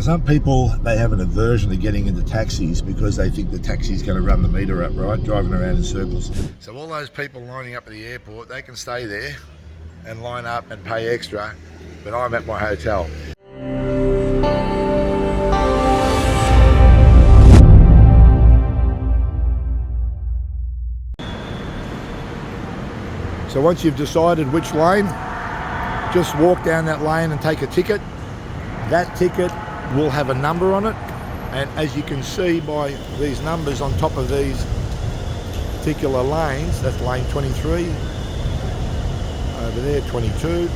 Now, some people, they have an aversion to getting into taxis because they think the taxi's going to run the meter up, right? Driving around in circles. So all those people lining up at the airport, they can stay there and line up and pay extra, but I'm at my hotel. So once you've decided which lane, just walk down that lane and take a ticket. That ticket will have a number on it, and as you can see by these numbers on top of these particular lanes, that's lane 23, over there 22,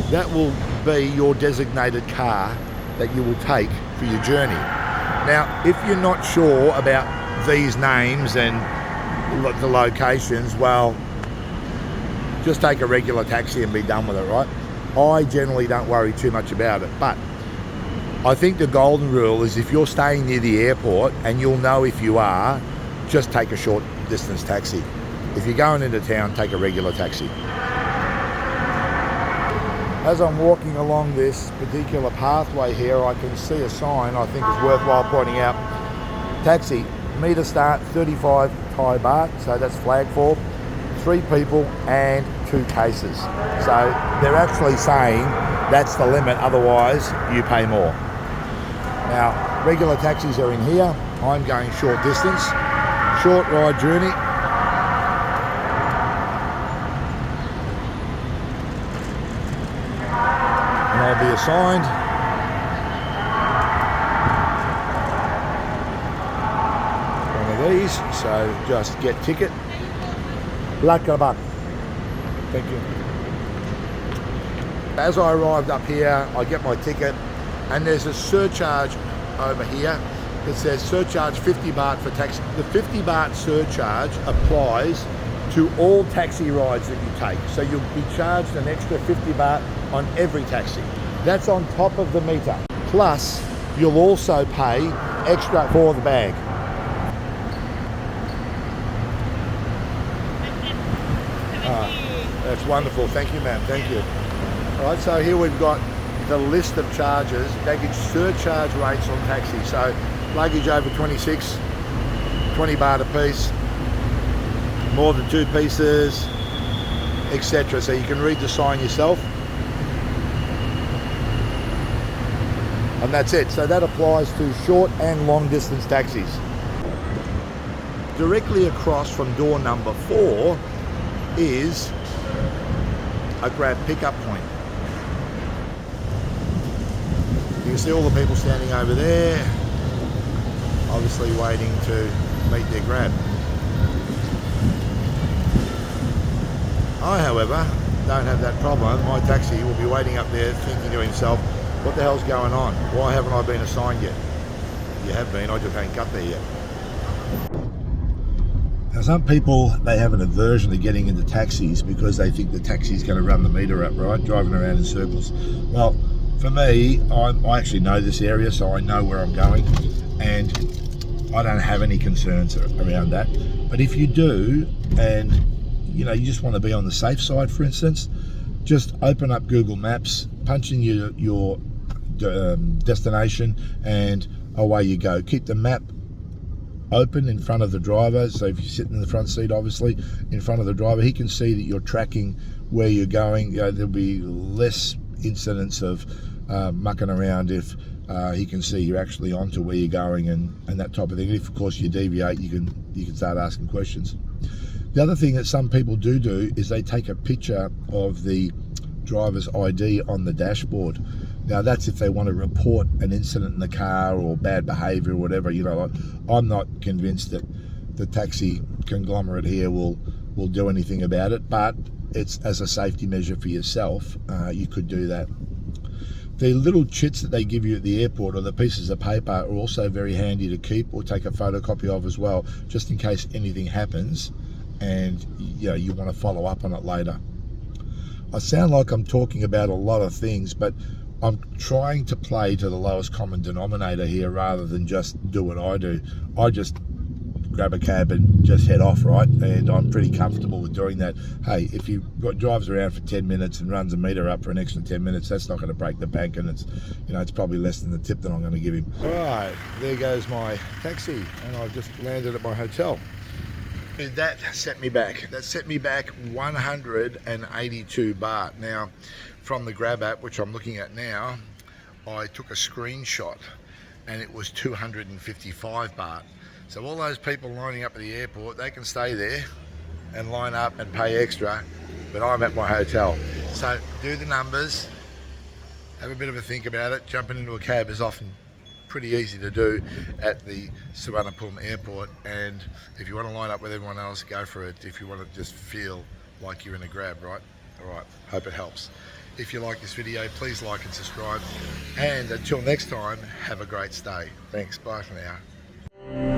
that will be your designated car that you will take for your journey. Now, if you're not sure about these names and the locations, well, just take a regular taxi and be done with it, right? I generally don't worry too much about it, but I think the golden rule is if you're staying near the airport, and you'll know if you are, just take a short distance taxi. If you're going into town, take a regular taxi. As I'm walking along this particular pathway here, I can see a sign I think is worthwhile pointing out. Taxi, meter start 35 Thai baht, so that's flag for 3 people and 2 cases. So they're actually saying that's the limit, otherwise you pay more. Now, regular taxis are in here. I'm going short distance, short ride journey. And I'll be assigned one of these, so just get ticket. Lakabak. Thank you. As I arrived up here, I get my ticket, and there's a surcharge over here that says surcharge 50 baht for taxi. The 50 baht surcharge applies to all taxi rides that you take. So you'll be charged an extra 50 baht on every taxi. That's on top of the meter. Plus, you'll also pay extra for the bag. That's wonderful. Thank you, ma'am. Thank you. All right, so here we've got the list of charges, baggage surcharge rates on taxi. So luggage over 26, 20 baht a piece, more than 2 pieces, etc. So you can read the sign yourself. And that's it. So that applies to short and long distance taxis. Directly across from door number 4 is a Grab pickup point. You can see all the people standing over there, obviously waiting to meet their Grab. I, however, don't have that problem. My taxi will be waiting up there thinking to himself, what the hell's going on? Why haven't I been assigned yet? You have been, I just ain't got there yet. Now, some people, they have an aversion to getting into taxis because they think the taxi's going to run the meter up, right? Driving around in circles. Well, for me, I actually know this area, so I know where I'm going, and I don't have any concerns around that. But if you do, and you just want to be on the safe side, for instance, just open up Google Maps, punch in your destination, and away you go. Keep the map open in front of the driver, so if you're sitting in the front seat, obviously in front of the driver, he can see that you're tracking where you're going. There'll be less incidents of mucking around if he can see you're actually onto where you're going and that type of thing. If of course you deviate, you can start asking questions. The other thing that some people do is they take a picture of the driver's ID on the dashboard. Now that's if they want to report an incident in the car or bad behaviour or whatever. I'm not convinced that the taxi conglomerate here will do anything about it, but it's as a safety measure for yourself, you could do that. The little chits that they give you at the airport, or the pieces of paper, are also very handy to keep or take a photocopy of as well, just in case anything happens and you want to follow up on it later. I sound like I'm talking about a lot of things, but I'm trying to play to the lowest common denominator here rather than just do what I do. I just grab a cab and just head off, right? And I'm pretty comfortable with doing that. Hey, if you drives around for 10 minutes and runs a meter up for an extra 10 minutes, that's not going to break the bank, and it's, you know, it's probably less than the tip that I'm going to give him. All right, there goes my taxi, and I've just landed at my hotel. That set me back. That set me back 182 baht. Now, from the Grab app, which I'm looking at now, I took a screenshot, and it was 255 baht. So all those people lining up at the airport, they can stay there and line up and pay extra, but I'm at my hotel. So do the numbers, have a bit of a think about it. Jumping into a cab is often pretty easy to do at the Suvarnabhumi Airport, and if you want to line up with everyone else, go for it. If you want to just feel like you're in a Grab, right? All right, hope it helps. If you like this video, please like and subscribe, and until next time, have a great stay. Thanks, bye for now.